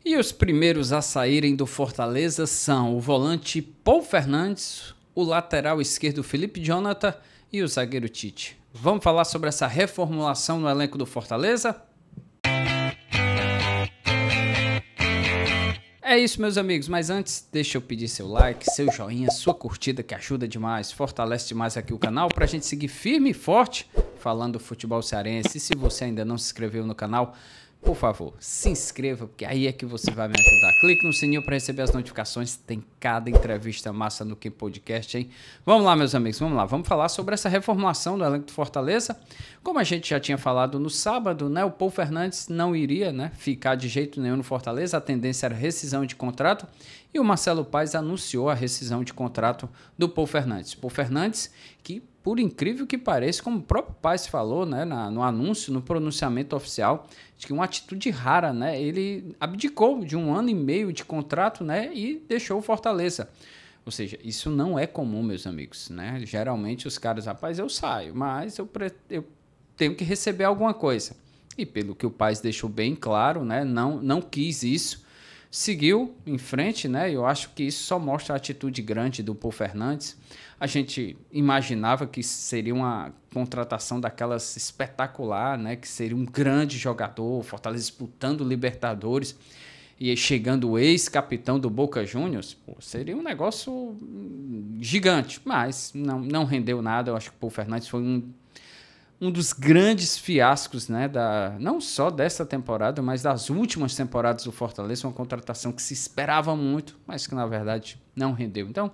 E os primeiros a saírem do Fortaleza são o volante Paul Fernandes, o lateral esquerdo Felipe Jonathan e o zagueiro Tite. Vamos falar sobre essa reformulação no elenco do Fortaleza? É isso, meus amigos, mas antes deixa eu pedir seu like, seu joinha, sua curtida que ajuda demais, fortalece demais aqui o canal pra gente seguir firme e forte falando do futebol cearense. E se você ainda não se inscreveu no canal, por favor, se inscreva, porque aí é que você vai me ajudar. Clique no sininho para receber as notificações. Tem cada entrevista massa no Que Podcast, hein? Vamos lá, meus amigos, vamos lá. Vamos falar sobre essa reformulação do elenco do Fortaleza. Como a gente já tinha falado no sábado, né? O Paul Fernandes não iria, né, ficar de jeito nenhum no Fortaleza. A tendência era rescisão de contrato. E o Marcelo Paes anunciou a rescisão de contrato do Paul Fernandes. Paul Fernandes, que por incrível que pareça, como o próprio Paes falou, né, no anúncio, no pronunciamento oficial, de que uma atitude rara, né, ele abdicou de 1 ano e meio de contrato, né, e deixou o Fortaleza. Ou seja, isso não é comum, meus amigos, né? Geralmente os caras, rapaz, eu saio, mas eu tenho que receber alguma coisa. E pelo que o Paes deixou bem claro, né, não quis isso. Seguiu em frente, né? Eu acho que isso só mostra a atitude grande do Paul Fernandes. A gente imaginava que seria uma contratação daquelas espetacular, né? Que seria um grande jogador, Fortaleza disputando Libertadores e chegando o ex-capitão do Boca Juniors. Pô, seria um negócio gigante, mas não rendeu nada. Eu acho que o Paul Fernandes foi um dos grandes fiascos, né, não só dessa temporada, mas das últimas temporadas do Fortaleza, uma contratação que se esperava muito, mas que na verdade não rendeu. Então,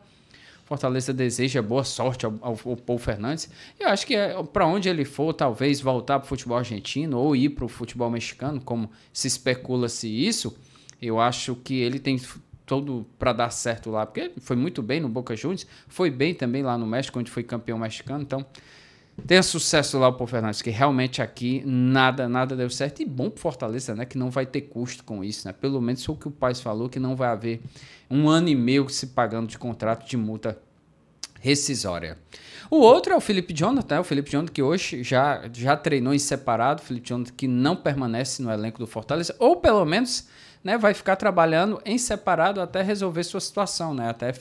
Fortaleza deseja boa sorte ao Paul Fernandes. Eu acho que para onde ele for, talvez voltar para o futebol argentino ou ir para o futebol mexicano, como se especula-se isso, eu acho que ele tem todo para dar certo lá, porque foi muito bem no Boca Juniors, foi bem também lá no México, onde foi campeão mexicano, então tenha sucesso lá o Paul Fernandes, que realmente aqui nada deu certo. E bom pro Fortaleza, né? Que não vai ter custo com isso, né? Pelo menos foi o que o Paes falou, que não vai haver 1 ano e meio se pagando de contrato de multa rescisória. O outro é o Felipe Jonathan, o Felipe Jonathan que hoje já treinou em separado, o Felipe Jonathan que não permanece no elenco do Fortaleza, ou pelo menos, né, vai ficar trabalhando em separado até resolver sua situação, né, até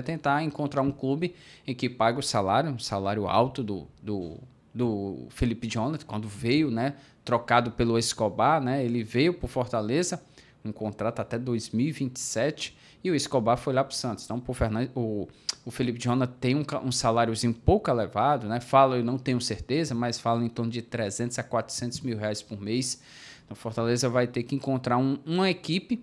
tentar encontrar um clube em que pague um salário alto do Felipe Jonathan, quando veio, né, trocado pelo Escobar, né, ele veio para o Fortaleza, um contrato até 2027, e o Escobar foi lá para o Santos. Então, o Felipe Jonathan tem um saláriozinho pouco elevado, né? Eu não tenho certeza, mas falo em torno de 300 a 400 mil reais por mês. Então, Fortaleza vai ter que encontrar uma equipe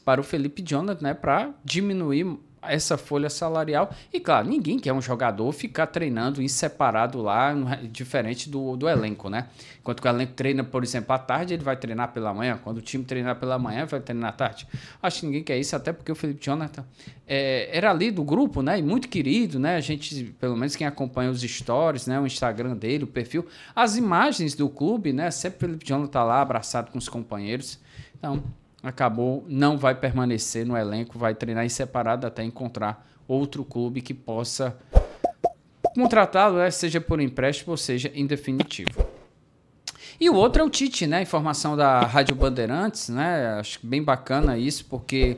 para o Felipe Jonathan, né? Para diminuir essa folha salarial. E, claro, ninguém quer um jogador ficar treinando em separado lá, diferente do elenco, né? Enquanto que o elenco treina, por exemplo, à tarde, ele vai treinar pela manhã. Quando o time treinar pela manhã, vai treinar à tarde. Acho que ninguém quer isso, até porque o Felipe Jonathan era ali do grupo, né? E muito querido, né? A gente, pelo menos quem acompanha os stories, né? O Instagram dele, o perfil, as imagens do clube, né? Sempre o Felipe Jonathan tá lá, abraçado com os companheiros. Então, acabou, não vai permanecer no elenco, vai treinar em separado até encontrar outro clube que possa contratá-lo, seja por empréstimo ou seja em definitivo. E o outro é o Tite, né? Informação da Rádio Bandeirantes, né? Acho bem bacana isso, porque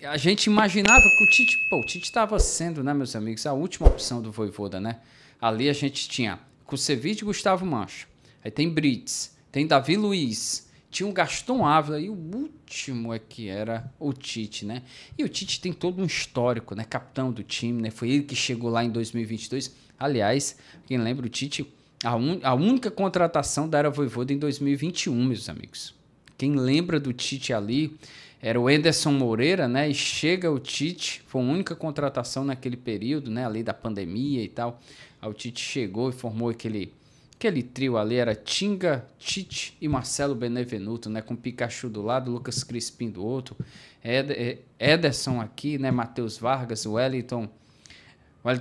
a gente imaginava que o Tite estava sendo, né, meus amigos, a última opção do Vojvoda, né? Ali a gente tinha Kusevich e Gustavo Mancha, aí tem Brits, tem Davi Luiz, tinha o Gaston Ávila e o último é que era o Tite, né? E o Tite tem todo um histórico, né? Capitão do time, né? Foi ele que chegou lá em 2022. Aliás, quem lembra o Tite, a única contratação da Era Vojvoda em 2021, meus amigos. Quem lembra do Tite ali era o Anderson Moreira, né? E chega o Tite, foi a única contratação naquele período, né? Ali da pandemia e tal. Aí o Tite chegou e formou aquele trio ali, era Tinga, Tite e Marcelo Benevenuto, né? Com Pikachu do lado, Lucas Crispim do outro, Ederson aqui, né? Matheus Vargas, o Wellington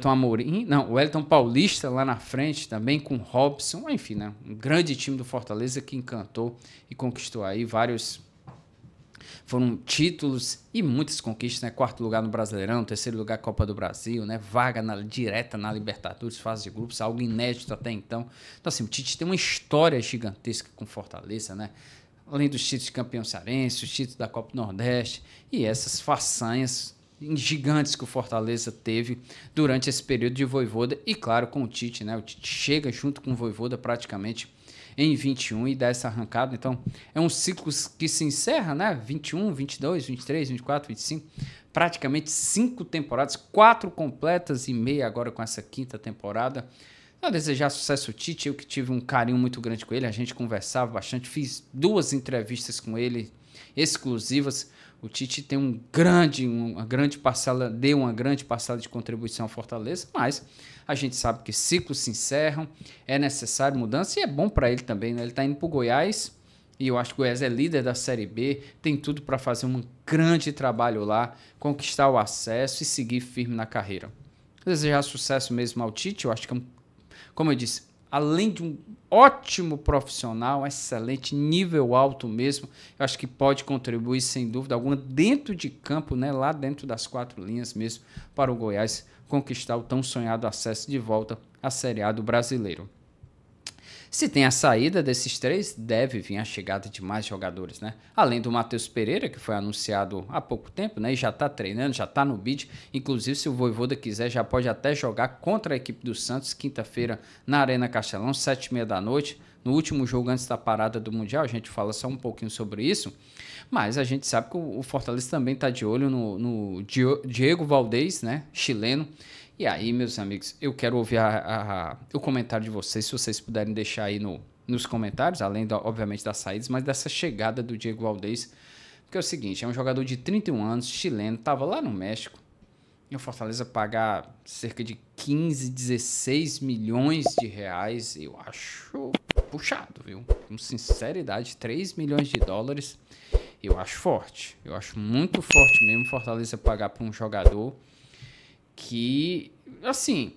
Amorim, não, o Wellington Paulista lá na frente também, com Robson, enfim, né? Um grande time do Fortaleza que encantou e conquistou aí foram títulos e muitas conquistas, né? 4º lugar no Brasileirão, 3º lugar Copa do Brasil, né? Vaga direta na Libertadores, fase de grupos, algo inédito até então. Então, assim, o Tite tem uma história gigantesca com Fortaleza, né? além dos títulos de campeão cearense, os títulos da Copa do Nordeste e essas façanhas gigantes que o Fortaleza teve durante esse período de Vojvoda e, claro, com o Tite, né? O Tite chega junto com o Vojvoda praticamente em 21 e dá essa arrancada. Então, é um ciclo que se encerra, né? 21, 22, 23, 24, 25, praticamente 5 temporadas, 4 completas e meia agora com essa 5ª temporada. A desejar sucesso ao Tite, eu que tive um carinho muito grande com ele, a gente conversava bastante, fiz 2 entrevistas com ele exclusivas. O Tite tem uma grande parcela, deu uma grande parcela de contribuição ao Fortaleza, mas a gente sabe que ciclos se encerram, é necessário mudança e é bom para ele também, né? Ele está indo para o Goiás e eu acho que o Goiás é líder da Série B, tem tudo para fazer um grande trabalho lá, conquistar o acesso e seguir firme na carreira. Desejar sucesso mesmo ao Tite, eu acho que, como eu disse, além de um ótimo profissional, excelente, nível alto mesmo, eu acho que pode contribuir sem dúvida alguma dentro de campo, né, lá dentro das 4 linhas mesmo, para o Goiás conquistar o tão sonhado acesso de volta à Série A do Brasileiro. Se tem a saída desses 3, deve vir a chegada de mais jogadores, né? Além do Matheus Pereira, que foi anunciado há pouco tempo, né? E já está treinando, já está no bid. Inclusive, se o Vojvoda quiser, já pode até jogar contra a equipe do Santos, quinta-feira, na Arena Castelão, 7h30 da noite. No último jogo antes da parada do Mundial, a gente fala só um pouquinho sobre isso. Mas a gente sabe que o Fortaleza também está de olho no Diego Valdez, né? Chileno. E aí, meus amigos, eu quero ouvir o comentário de vocês, se vocês puderem deixar aí nos comentários, além, obviamente, das saídas, mas dessa chegada do Diego Valdez. Porque é o seguinte, é um jogador de 31 anos, chileno, estava lá no México, e o Fortaleza pagar cerca de 15, 16 milhões de reais, eu acho puxado, viu? Com sinceridade, 3 milhões de dólares, eu acho forte. Eu acho muito forte mesmo o Fortaleza pagar para um jogador que, assim,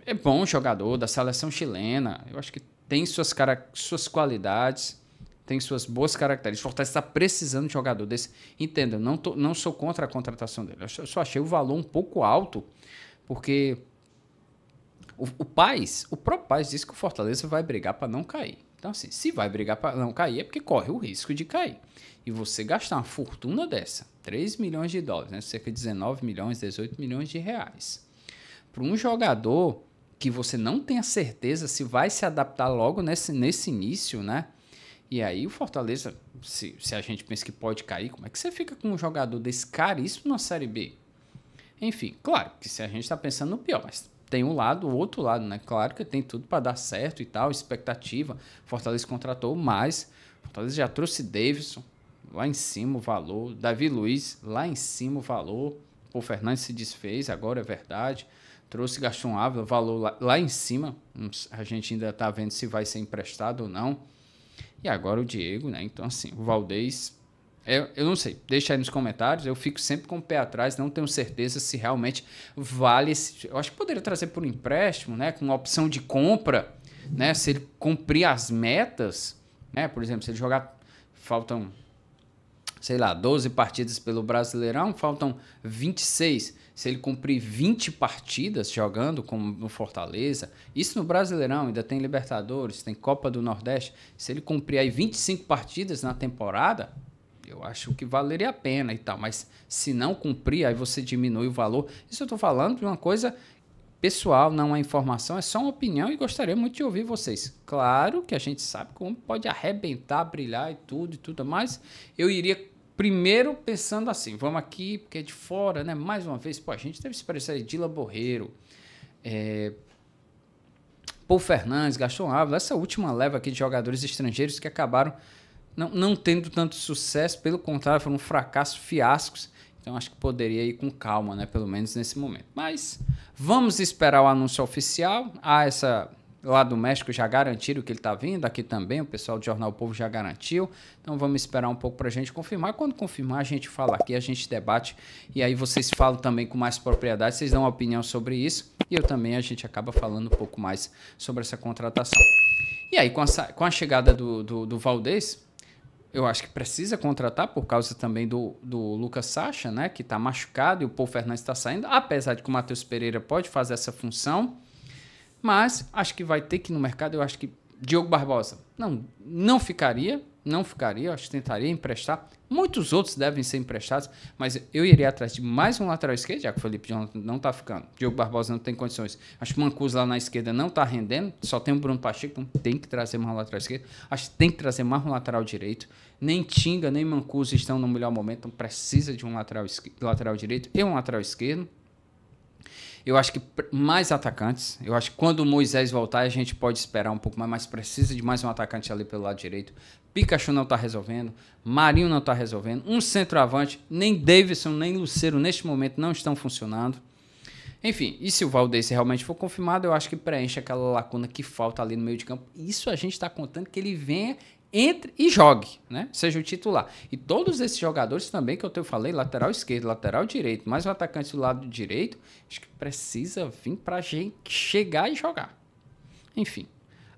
é bom jogador da seleção chilena, eu acho que tem suas qualidades, tem suas boas características. O Fortaleza está precisando de jogador desse. Entenda, eu não sou contra a contratação dele, eu só achei o valor um pouco alto, porque o próprio Paes disse que o Fortaleza vai brigar para não cair. Então, assim, se vai brigar para não cair é porque corre o risco de cair. E você gastar uma fortuna dessa, 3 milhões de dólares, né? Cerca de 19 milhões, 18 milhões de reais, para um jogador que você não tem a certeza se vai se adaptar logo nesse início, né? E aí o Fortaleza, se a gente pensa que pode cair, como é que você fica com um jogador desse caríssimo na Série B? Enfim, claro que se a gente está pensando no pior, mas tem o outro lado, né? Claro que tem tudo para dar certo e tal, expectativa. Fortaleza contratou, mas Fortaleza já trouxe Davidson, lá em cima o valor. Davi Luiz, lá em cima o valor. O Fernandes se desfez, agora é verdade. Trouxe Gaston Ávila, valor lá em cima. A gente ainda está vendo se vai ser emprestado ou não. E agora o Diego, né? Então, assim, o Valdez, eu não sei, deixa aí nos comentários. Eu fico sempre com o pé atrás, não tenho certeza se realmente vale esse. Eu acho que poderia trazer por empréstimo, né? Com uma opção de compra, né? Se ele cumprir as metas, né? Por exemplo, se ele jogar, faltam, sei lá, 12 partidas pelo Brasileirão, faltam 26. Se ele cumprir 20 partidas jogando como no Fortaleza, isso no Brasileirão, ainda tem Libertadores, tem Copa do Nordeste, se ele cumprir aí 25 partidas na temporada, eu acho que valeria a pena e tal, mas se não cumprir, aí você diminui o valor. Isso eu estou falando de uma coisa pessoal, não é informação, é só uma opinião e gostaria muito de ouvir vocês. Claro que a gente sabe como pode arrebentar, brilhar e tudo, mas eu iria primeiro pensando assim, vamos aqui, porque é de fora, né? Mais uma vez, a gente teve experiência aí, Dila Borreiro, Paul Fernandes, Gaston Ávila, essa última leva aqui de jogadores estrangeiros que acabaram não tendo tanto sucesso, pelo contrário, foram fiascos. Então, acho que poderia ir com calma, né? Pelo menos nesse momento. Mas vamos esperar o anúncio oficial. Lá do México já garantiram que ele está vindo, aqui também, o pessoal do Jornal O Povo já garantiu. Então vamos esperar um pouco para a gente confirmar. Quando confirmar, a gente fala aqui, a gente debate. E aí vocês falam também com mais propriedade, vocês dão uma opinião sobre isso. E eu também, a gente acaba falando um pouco mais sobre essa contratação. E aí, com a chegada do Valdez, eu acho que precisa contratar por causa também do Lucas Sacha, né, que está machucado e o Paul Fernandes está saindo, apesar de que o Matheus Pereira pode fazer essa função, mas acho que vai ter que ir no mercado. Eu acho que Diogo Barbosa não ficaria, não ficaria, acho que tentaria emprestar. Muitos outros devem ser emprestados, mas eu iria atrás de mais um lateral esquerdo, já que o Felipe Jonathan não está ficando. Diogo Barbosa não tem condições. Acho que o Mancuso lá na esquerda não está rendendo, só tem o Bruno Pacheco, então tem que trazer mais um lateral esquerdo. Acho que tem que trazer mais um lateral direito. Nem Tinga, nem Mancuso estão no melhor momento, então precisa de um lateral direito e um lateral esquerdo. Eu acho que mais atacantes. Eu acho que quando o Moisés voltar, a gente pode esperar um pouco mais, mas precisa de mais um atacante ali pelo lado direito. Pikachu não está resolvendo. Marinho não está resolvendo. Um centroavante, nem Davidson, nem Lucero, neste momento, não estão funcionando. Enfim, e se o Valdez realmente for confirmado, eu acho que preenche aquela lacuna que falta ali no meio de campo. Isso a gente está contando que ele venha, entre e jogue, né? Seja o titular. E todos esses jogadores também que eu falei, lateral esquerdo, lateral direito, mais um atacante do lado direito, acho que precisa vir para a gente chegar e jogar. Enfim,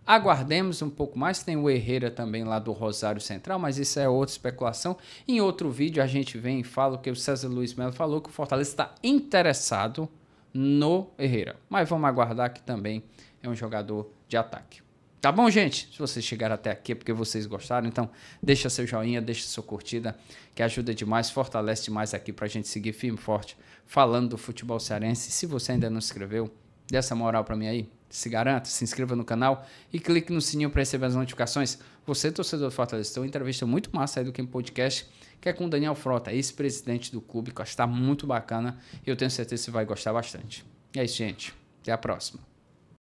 aguardemos um pouco mais. Tem o Herrera também lá do Rosário Central, mas isso é outra especulação. Em outro vídeo a gente vem e fala que o César Luiz Melo falou que o Fortaleza está interessado no Herrera. Mas vamos aguardar, que também é um jogador de ataque. Tá bom, gente? Se vocês chegaram até aqui é porque vocês gostaram, então deixa seu joinha, deixa sua curtida, que ajuda demais, fortalece demais aqui pra gente seguir firme e forte, falando do futebol cearense. Se você ainda não se inscreveu, dê essa moral pra mim aí, se garanta, se inscreva no canal e clique no sininho para receber as notificações. Você, torcedor do Fortaleza, tem uma entrevista muito massa aí do Game Podcast, que é com o Daniel Frota, ex-presidente do clube, que está muito bacana e eu tenho certeza que você vai gostar bastante. É isso, gente. Até a próxima.